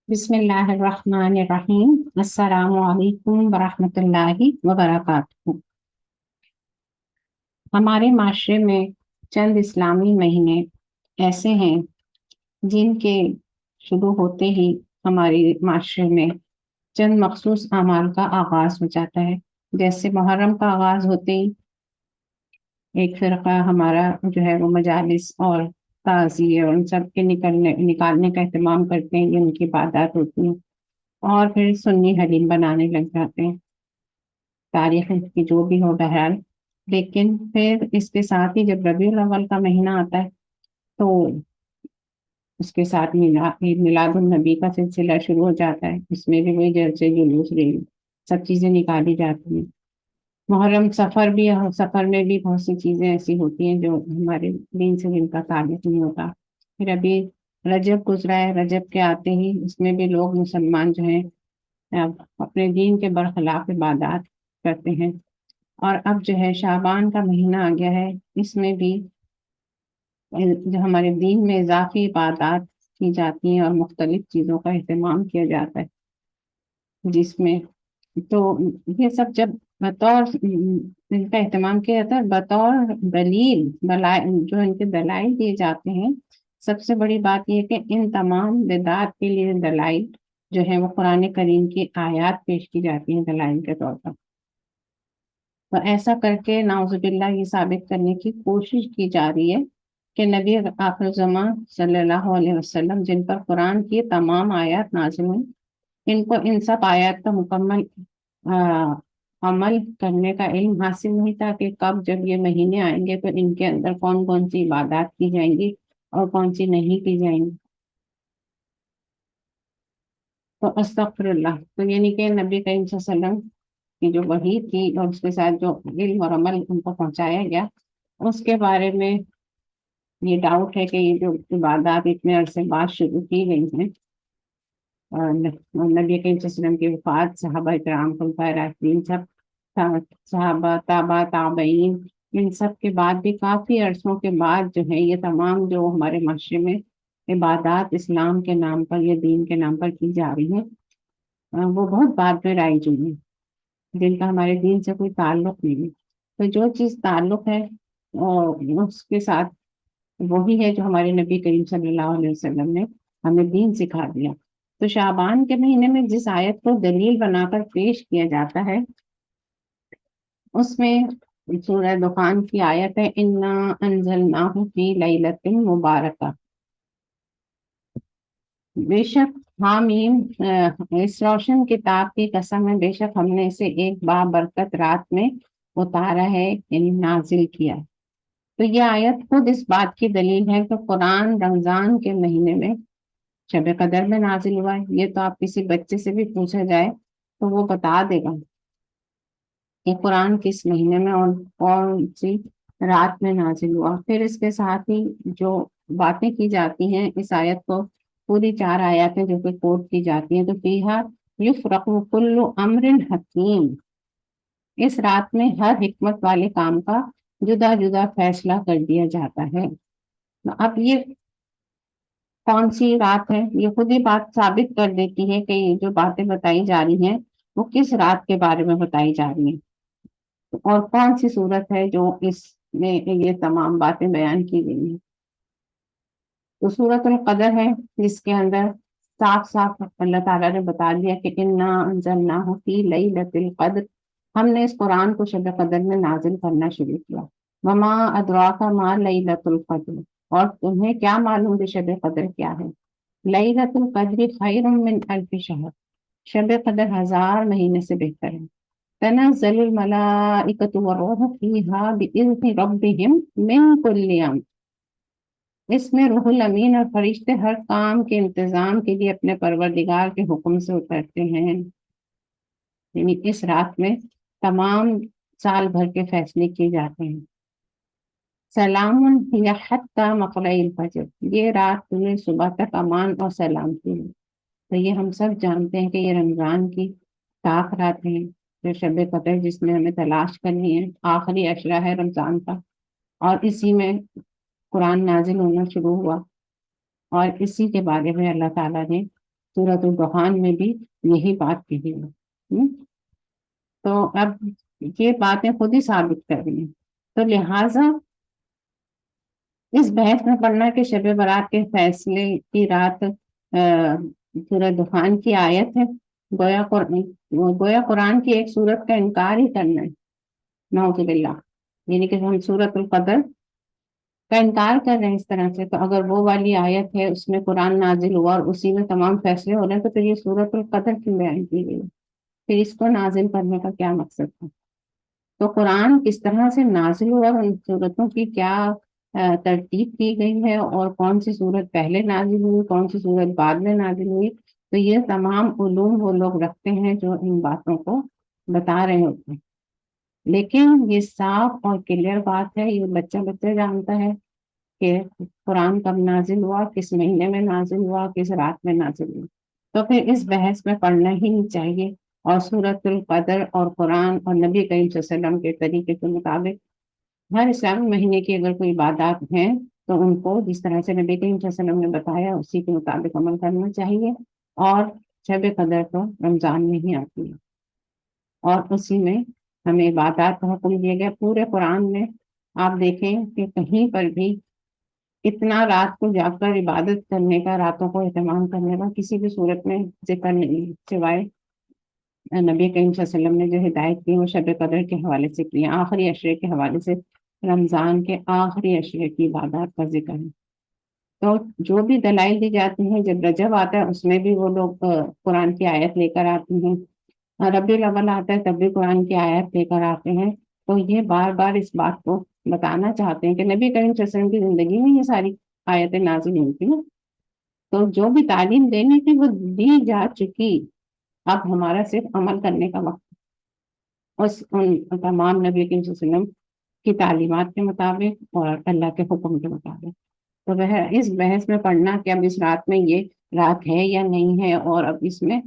بسم اللہ الرحمن الرحیم۔ السلام علیکم ورحمۃ اللہ وبرکاتہ۔ ہمارے معاشرے میں چند اسلامی مہینے ایسے ہیں جن کے شروع ہوتے ہی ہمارے معاشرے میں چند مخصوص اعمال کا آغاز ہو جاتا ہے۔ جیسے محرم کا آغاز ہوتے ہی ایک فرقہ ہمارا جو ہے وہ مجالس اور تعزیے اور ان سب کے نکالنے کا اہتمام کرتے ہیں، یہ ان کی عبادات ہوتی ہیں، اور پھر سنی حلیم بنانے لگ جاتے ہیں، تاریخ کی جو بھی ہو بہرحال۔ لیکن پھر اس کے ساتھ ہی جب ربیع الاول کا مہینہ آتا ہے تو اس کے ساتھ میلاد النبی کا سلسلہ شروع ہو جاتا ہے۔ اس میں بھی وہی جلسے جلوس ریلی سب چیزیں نکالی جاتی ہیں۔ محرم سفر میں بھی بہت سی چیزیں ایسی ہوتی ہیں جو ہمارے دین سے جن کا تعلق نہیں ہوتا۔ پھر ابھی رجب گزرا ہے، رجب کے آتے ہی اس میں بھی لوگ مسلمان جو ہیں اپنے دین کے برخلاف عبادات کرتے ہیں۔ اور اب جو ہے شعبان کا مہینہ آ گیا ہے، اس میں بھی جو ہمارے دین میں اضافی عبادات کی جاتی ہیں اور مختلف چیزوں کا اہتمام کیا جاتا ہے، جس میں تو یہ سب جب بطور ان کا اہتمام کیا جاتا ہے بطور جو ان کے دلائل دیے جاتے ہیں، سب سے بڑی بات یہ کہ ان تمام بدعات کے لیے دلائل جو ہے وہ قرآن کریم کی آیات پیش کی جاتی ہیں دلائل کے طور پر۔ تو ایسا کر کے نعوذ باللہ یہ ثابت کرنے کی کوشش کی جا رہی ہے کہ نبی آخر الزماں صلی اللہ علیہ وسلم جن پر قرآن کی تمام آیات نازل ہوئی، ان کو ان سب آیات کا مکمل عمل کرنے کا علم حاصل نہیں تھا کہ کب جب یہ مہینے آئیں گے تو ان کے اندر کون کون سی عبادات کی جائیں گی اور کون سی نہیں کی جائیں گی۔ تو استغفر اللہ، تو یعنی کہ نبی کریم صلی اللہ علیہ وسلم کی جو وحی تھی اور اس کے ساتھ جو علم اور عمل ان کو پہنچایا گیا، اس کے بارے میں یہ ڈاؤٹ ہے کہ یہ جو عبادات اتنے عرصے بعد شروع کی گئی ہیں، نبی کریم صلی اللہ علیہ وسلم کی وفات، صحابہ کرام خلفائے راشدین سب صحابہ تابع تابعین، ان سب کے بعد بھی کافی عرصوں کے بعد جو ہے یہ تمام جو ہمارے معاشرے میں عبادات اسلام کے نام پر یا دین کے نام پر کی جا رہی ہیں، وہ بہت بعد میں رائج ہوئی ہیں، جن کا ہمارے دین سے کوئی تعلق نہیں ہے۔ تو جو چیز تعلق ہے اس کے ساتھ وہی ہے جو ہمارے نبی کریم صلی اللہ علیہ وسلم نے ہمیں دین سکھا دیا۔ تو شعبان کے مہینے میں جس آیت کو دلیل بنا کر پیش کیا جاتا ہے، اس میں سورہ دخان کی آیت ہے انا انزلناہ فی لیلۃ مبارکہ، بے شک حامیم اس روشن کتاب کی قسم ہے، بے شک ہم نے اسے ایک بابرکت رات میں اتارا ہے، یعنی نازل کیا ہے۔ تو یہ آیت خود اس بات کی دلیل ہے کہ قرآن رمضان کے مہینے میں شب قدر میں نازل ہوا ہے۔ یہ تو آپ کسی بچے سے بھی پوچھا جائے تو وہ بتا دے گا کہ قرآن کس مہینے میں اور کون سی رات میں نازل ہوا۔ پھر اس کے ساتھ ہی جو باتیں کی جاتی ہیں، اس آیت کو پوری 4 آیاتیں جو کہ کوٹ کی جاتی ہیں، تو فیہا یفرق کل امر حکیم، اس رات میں ہر حکمت والے کام کا جدا جدا فیصلہ کر دیا جاتا ہے۔ اب یہ کون سی رات ہے، یہ خود ہی بات ثابت کر دیتی ہے کہ یہ جو باتیں بتائی جا رہی ہیں وہ کس رات کے بارے میں بتائی جا رہی ہیں، اور کون سی صورت ہے جو اس میں یہ تمام باتیں بیان کی گئی ہیں۔ تو سورۃ القدر ہے، جس کے اندر صاف صاف اللہ تعالیٰ نے بتا دیا کہ انا انزلناہ فی لیلۃ القدر، ہم نے اس قرآن کو شب قدر میں نازل کرنا شروع کیا۔ وما ادراک ما لیلۃ القدر، اور تمہیں کیا معلوم ہے شب قدر کیا ہے؟ لیلۃ القدر خیر من الف شہر، شب قدر 1000 مہینے سے بہتر ہے۔ تنزل الملائکۃ والروح فیہا بإذن ربہم من کل امر، اس میں روح الامین اور فرشتے ہر کام کے انتظام کے لیے اپنے پروردگار کے حکم سے اترتے ہیں۔ یعنی اس رات میں تمام سال بھر کے فیصلے کیے جاتے ہیں۔ سلام ہی حتی مطلع الفجر، یہ رات تمہیں صبح تک امان اور سلامتی ہے۔ تو یہ ہم سب جانتے ہیں کہ یہ رمضان کی طاق رات ہیں، جو شب قدر جس میں ہمیں تلاش کرنی ہے، آخری عشرہ ہے رمضان کا، اور اسی میں قرآن نازل ہونا شروع ہوا، اور اسی کے بارے میں اللہ تعالیٰ نے سورۃ الدخان میں بھی یہی بات کہی ہے۔ تو اب یہ باتیں خود ہی ثابت کر رہی ہیں، تو لہٰذا اس بحث میں پڑھنا کہ شب برات کے فیصلے کی رات سورۃ دخان کی آیت ہے، گویا قرآن کی ایک صورت کا انکار ہی کرنا ہے، نعوذ باللہ، یعنی کہ ہم سورۃ القدر کا انکار کر رہے ہیں اس طرح سے۔ تو اگر وہ والی آیت ہے اس میں قرآن نازل ہوا اور اسی میں تمام فیصلے ہو رہے ہیں، تو پھر یہ سورۃ القدر کیوں بیان کی گئی؟ پھر اس کو نازل کرنے کا کیا مقصد تھا؟ تو قرآن کس طرح سے نازل ہوا اور ان صورتوں کی کیا ترتیب کی گئی ہے، اور کون سی صورت پہلے نازل ہوئی، کون سی صورت بعد میں نازل ہوئی، تو یہ تمام علوم وہ لوگ رکھتے ہیں جو ان باتوں کو بتا رہے ہوتے ہیں۔ لیکن یہ صاف اور کلیئر بات ہے، یہ بچہ جانتا ہے کہ قرآن کب نازل ہوا، کس مہینے میں نازل ہوا، کس رات میں نازل ہوا۔ تو پھر اس بحث میں پڑھنا ہی نہیں چاہیے، اور سورۃ القدر اور قرآن اور نبی کریم صلی اللہ علیہ وسلم کے طریقے کے مطابق ہر اسلامی مہینے کی اگر کوئی عبادات ہیں تو ان کو جس طرح سے نبی کریم صلی اللہ علیہ وسلم نے بتایا اسی کے مطابق عمل کرنا چاہیے۔ اور شب قدر تو رمضان میں ہی آتی ہے، اور اسی میں ہمیں عبادات کا حکم دیا گیا۔ پورے قرآن میں آپ دیکھیں کہ کہیں پر بھی اتنا رات کو جا کر عبادت کرنے کا، راتوں کو اہتمام کرنے کا کسی بھی صورت میں ذکر نہیں، سوائے نبی کریم صلی اللہ علیہ وسلم نے جو ہدایت کی وہ شب قدر کے حوالے سے کی، آخری عشرے کے حوالے سے رمضان کے آخری عشرے کی عبادات کا ذکر ہے۔ تو جو بھی دلائل دی جاتی ہیں، جب رجب آتا ہے اس میں بھی وہ لوگ قرآن کی آیت لے کر آتے ہیں، ربیع الاول آتا ہے تب بھی قرآن کی آیت لے کر آتے ہیں۔ تو یہ بار بار اس بات کو بتانا چاہتے ہیں کہ نبی کریم صلی اللہ علیہ وسلم کی زندگی میں یہ ساری آیتیں نازل ہوئی تھی نا، تو جو بھی تعلیم دینی تھی وہ دی جا چکی، اب ہمارا صرف عمل کرنے کا وقت، ان تمام نبی کریم صلی اللہ علیہ وسلم کی تعلیمات کے مطابق اور اللہ کے حکم کے مطابق۔ تو وہ اس بحث میں پڑھنا کہ اب اس رات میں یہ رات ہے یا نہیں ہے، اور اب اس میں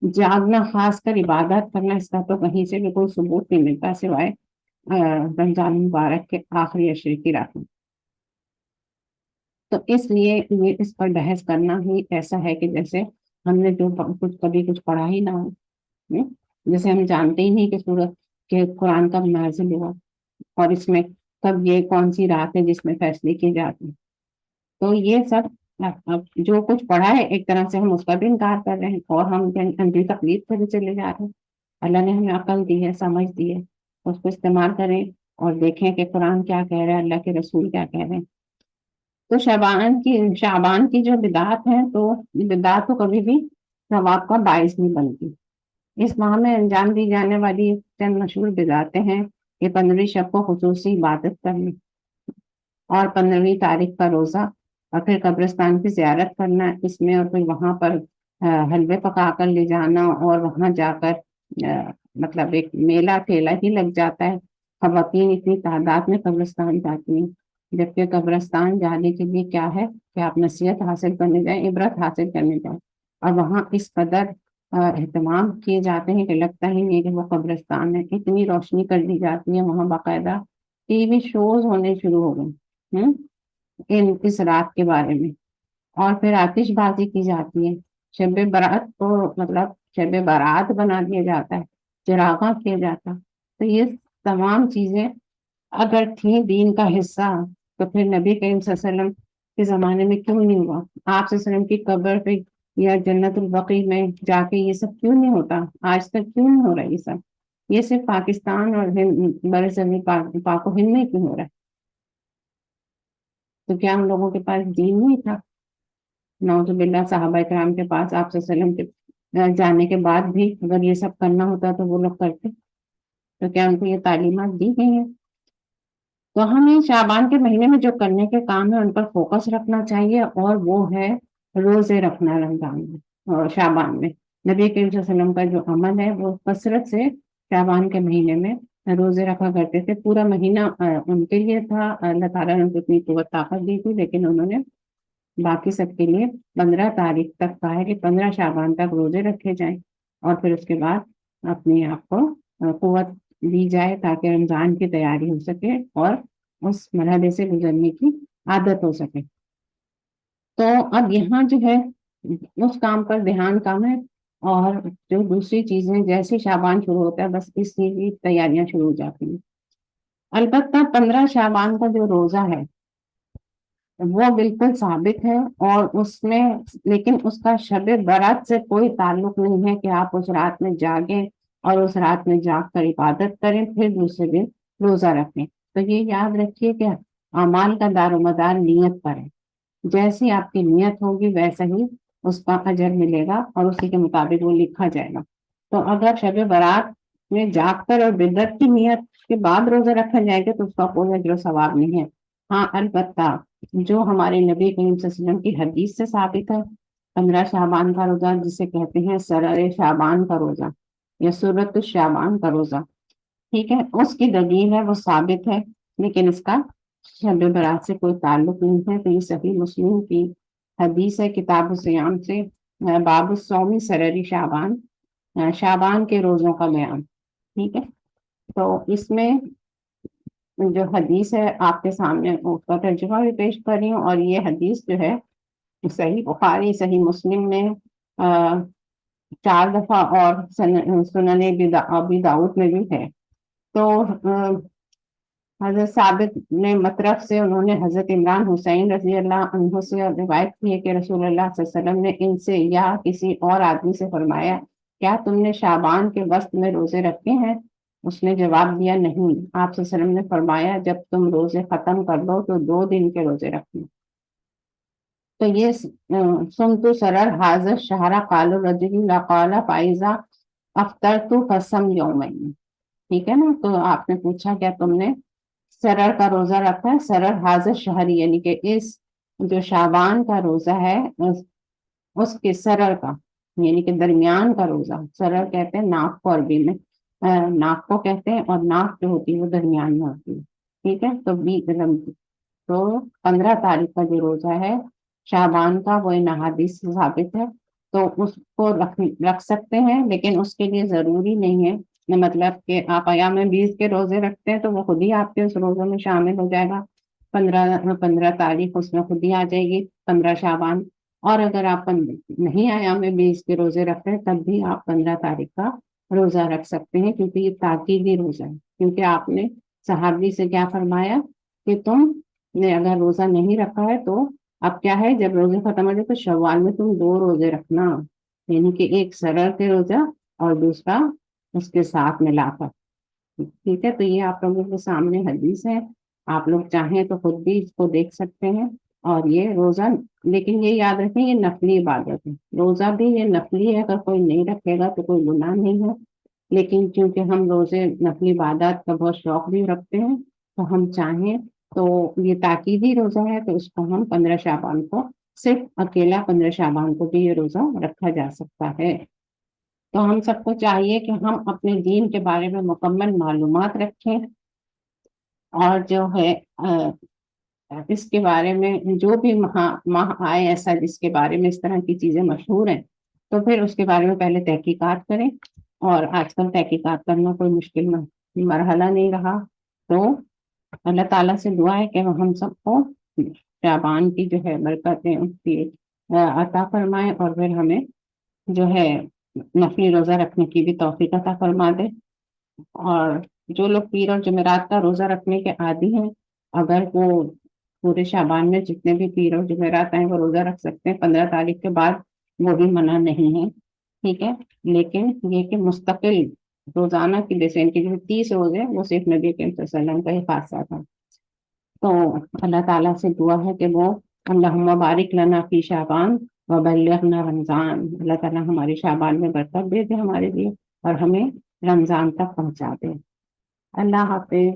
جاگنا، خاص کر عبادت کرنا، اس کا تو کہیں سے بھی کوئی ثبوت نہیں ملتا سوائے رمضان مبارک کے آخری عشرے کی رات میں۔ تو اس لیے یہ اس پر بحث کرنا ہی ایسا ہے کہ جیسے ہم نے جو کبھی کچھ پڑھا ہی نہ ہو، جیسے ہم جانتے ہی نہیں کہ سورت کے قرآن کب نازل ہوا اور اس میں کب یہ کون سی رات ہے جس میں فیصلے کیے جاتے ہیں۔ تو یہ سب اب جو کچھ پڑھا ہے ایک طرح سے ہم اس کا بھی انکار کر رہے ہیں، اور ہم اندھی تقلید پر بھی چلے جا رہے ہیں۔ اللہ نے ہمیں عقل دی ہے، سمجھ دی ہے، اس کو استعمال کریں اور دیکھیں کہ قرآن کیا کہہ رہا ہے، اللہ کے رسول کیا کہہ رہے ہیں۔ تو شعبان کی جو بدعات ہیں، تو بدعات تو کبھی بھی ثواب کا باعث نہیں بنتی۔ اس ماہ میں انجام دی جانے والی چند مشہور بدعتیں ہیں کہ 15ویں شب کو خصوصی عبادت کرنا، اور 15ویں تاریخ کا روزہ، اور پھر قبرستان کی زیارت کرنا اس میں، اور پھر وہاں پر حلوے پکا کر لے جانا، اور وہاں جا کر مطلب ایک میلہ ٹھیلا ہی لگ جاتا ہے، خواتین اتنی تعداد میں قبرستان جاتی ہیں، جبکہ قبرستان جانے کے لیے کیا ہے کہ آپ نصیحت حاصل کرنے جائیں، عبرت حاصل کرنے جائیں، اور وہاں اس قدر اہتمام کیے جاتے ہیں کہ لگتا ہی نہیں کہ وہ قبرستان ہے، اتنی روشنی کر دی جاتی ہے، وہاں باقاعدہ ٹی وی شوز ہونے شروع ہو گئے اس رات کے بارے میں، اور پھر آتش بازی کی جاتی ہے، شب برات کو مطلب شب برات بنا دیا جاتا ہے، چراغاں کیا جاتا۔ تو یہ تمام چیزیں اگر تھیں دین کا حصہ تو پھر نبی کریم صلی اللہ علیہ وسلم کے زمانے میں کیوں نہیں ہوا؟ آپ صلی اللہ علیہ وسلم کی قبر پہ یا جنت البقیع میں جا کے یہ سب کیوں نہیں ہوتا؟ آج تک کیوں نہیں ہو رہا یہ سب؟ یہ صرف پاکستان اور برصغیر پاک و ہند میں کیوں ہو رہا ہے؟ تو کیا ہم لوگوں کے پاس دین نہیں تھا؟ نعوذ باللہ، صحابہ کرام کے پاس آپ صلی اللہ علیہ وسلم کے جانے کے بعد بھی اگر یہ سب کرنا ہوتا تو وہ لوگ کرتے؟ تو کیا ان کو یہ تعلیمات دی گئی ہیں؟ تو ہمیں شعبان کے مہینے میں جو کرنے کے کام ہے ان پر فوکس رکھنا چاہیے، اور وہ ہے روزے رکھنا رمضان میں اور شعبان میں۔ نبی کریم صلی اللہ علیہ وسلم کا جو عمل ہے وہ کثرت سے شعبان کے مہینے میں روزے رکھا کرتے تھے۔ پورا مہینہ ان کے لیے تھا، اللہ تعالیٰ نے ان کو اتنی قوت طاقت دی تھی، لیکن انہوں نے باقی سب کے لیے 15 تاریخ تک کہا ہے کہ 15 شعبان تک روزے رکھے جائیں، اور پھر اس کے بعد اپنے آپ کو قوت دی جائے تاکہ رمضان کی تیاری ہو سکے اور اس مرحلے سے گزرنے کی عادت ہو سکے۔ تو اب یہاں جو ہے اس کام پر دھیان کم ہے، اور جو دوسری چیزیں جیسے شعبان شروع ہوتا ہے بس اس کی تیاریاں شروع ہو جاتی ہیں۔ البتہ 15 شعبان کا جو روزہ ہے وہ بالکل ثابت ہے، اور اس میں لیکن اس کا شب برات سے کوئی تعلق نہیں ہے کہ آپ اس رات میں جاگیں اور اس رات میں جاگ کر عبادت کریں پھر دوسرے دن روزہ رکھیں۔ تو یہ یاد رکھیے کہ اعمال کا دار و مدار نیت پر ہے، جیسی آپ کی نیت ہوگی ویسا ہی اس کا اجر ملے گا اور اسی کے مطابق وہ لکھا جائے گا۔ تو اگر شب برات میں جاگ کر اور بدعت کی نیت کے بعد روزہ رکھا جائے گا تو اس کا کوئی اجر و ثواب نہیں ہے۔ ہاں البتہ جو ہمارے نبی کریم صلی اللہ علیہ وسلم کی حدیث سے ثابت ہے، 15 شعبان کا روزہ جسے کہتے ہیں سرر شعبان کا روزہ یا سورت الشعبان کا روزہ، ٹھیک ہے، اس کی دلیل ہے وہ ثابت ہے، لیکن اس کا شب برات سے کوئی تعلق نہیں ہے۔ تو یہ صحیح مسلم کی حدیث ہے کتاب الصیام سے، باب الصوم سرری شعبان، شعبان کے روزوں کا بیان، ٹھیک ہے۔ تو اس میں جو حدیث ہے آپ کے سامنے اس کا ترجمہ بھی پیش کر رہی ہوں، اور یہ حدیث جو ہے صحیح بخاری صحیح مسلم میں 4 دفعہ اور سنن ابی داؤد میں بھی ہے۔ تو حضرت ثابت نے مطرف سے انہوں نے حضرت عمران حسین رضی اللہ عنہ سے روایت کی ہے کہ رسول اللہ صلی اللہ علیہ وسلم نے ان سے یا کسی اور آدمی سے فرمایا کیا تم نے شعبان کے وسط میں روزے رکھے ہیں؟ اس نے جواب دیا نہیں۔ آپ صلی اللہ علیہ وسلم نے فرمایا جب تم روزے ختم کر لو تو 2 دن کے روزے رکھنا۔ تو یہ سنتو سرر حاضر شہرہ قال الرجل قال فائزہ افطرت قسم یومین، ٹھیک ہے نا۔ تو آپ نے پوچھا کیا تم نے سرر کا روزہ رکھا ہے؟ سرر حاضر شہری یعنی کہ اس جو شعبان کا روزہ ہے اس کے سرر کا یعنی کہ درمیان کا روزہ، سرر کہتے ہیں ناک کو عربی میں، ناک کو کہتے ہیں، اور ناک جو ہوتی ہے وہ درمیان میں ہوتی ہے، ٹھیک ہے۔ تو 15 تاریخ کا جو روزہ ہے شعبان کا وہ ان احادیث سے ثابت ہے، تو اس کو رکھ سکتے ہیں، لیکن اس کے لیے ضروری نہیں ہے مطلب کہ آپ ایام 20 کے روزے رکھتے ہیں تو وہ خود ہی آپ کے اس روزوں میں شامل ہو جائے گا، 15 تاریخ اس میں خود ہی آ جائے گی 15 شعبان۔ اور اگر آپ نہیں ایام 20 کے روزے رکھتے ہیں تب بھی آپ 15 تاریخ کا روزہ رکھ سکتے ہیں، کیونکہ یہ تاکیدی روزہ ہے، کیونکہ آپ نے صحابی سے کیا فرمایا کہ تم نے اگر روزہ نہیں رکھا ہے تو اب کیا ہے جب روزے ختم ہو جائے تو شوال میں تم 2 روزے رکھنا، یعنی کہ ایک سرر کے روزہ اور دوسرا اس کے ساتھ ملا کر، ٹھیک ہے۔ تو یہ آپ لوگوں کے سامنے حدیث ہے، آپ لوگ چاہیں تو خود بھی اس کو دیکھ سکتے ہیں۔ اور یہ روزہ لیکن یہ یاد رکھیں یہ نفلی عبادت ہے، روزہ بھی یہ نفلی ہے، اگر کوئی نہیں رکھے گا تو کوئی گناہ نہیں ہے، لیکن چونکہ ہم روزے نفلی عبادت کا بہت شوق بھی رکھتے ہیں تو ہم چاہیں تو یہ تاکیدی روزہ ہے تو اس کو ہم 15 شعبان کو صرف اکیلا 15 شعبان کو بھی یہ روزہ رکھا جا سکتا ہے۔ تو ہم سب کو چاہیے کہ ہم اپنے دین کے بارے میں مکمل معلومات رکھیں، اور جو ہے اس کے بارے میں جو بھی ماہ آئے ایسا جس کے بارے میں اس طرح کی چیزیں مشہور ہیں تو پھر اس کے بارے میں پہلے تحقیقات کریں، اور آج کل تحقیقات کرنا کوئی مشکل مرحلہ نہیں رہا۔ تو اللہ تعالیٰ سے دعا ہے کہ وہ ہم سب کو شعبان کی جو ہے برکتیں اس کی عطا فرمائے، اور پھر ہمیں جو ہے نفلی روزہ رکھنے کی بھی توفیق عطا فرما دے۔ اور جو لوگ پیر اور جمعرات کا روزہ رکھنے کے عادی ہیں اگر وہ پورے شعبان میں جتنے بھی پیر اور جمعرات ہیں وہ روزہ رکھ سکتے ہیں، 15 تاریخ کے بعد وہ بھی منع نہیں ہے، ٹھیک ہے۔ لیکن یہ کہ مستقل روزانہ کی جیسے ان کی جو 30 روزے وہ صرف نبی کریم صلی اللہ علیہ وسلم کا ہی خاصہ تھا۔ تو اللہ تعالیٰ سے دعا ہے کہ وہ اللہم بارک لنا فی شعبان وبلغنا رمضان، اللہ تعالیٰ ہماری شعبان میں برکت دے دے ہمارے لیے اور ہمیں رمضان تک پہنچا دے۔ اللہ حافظ۔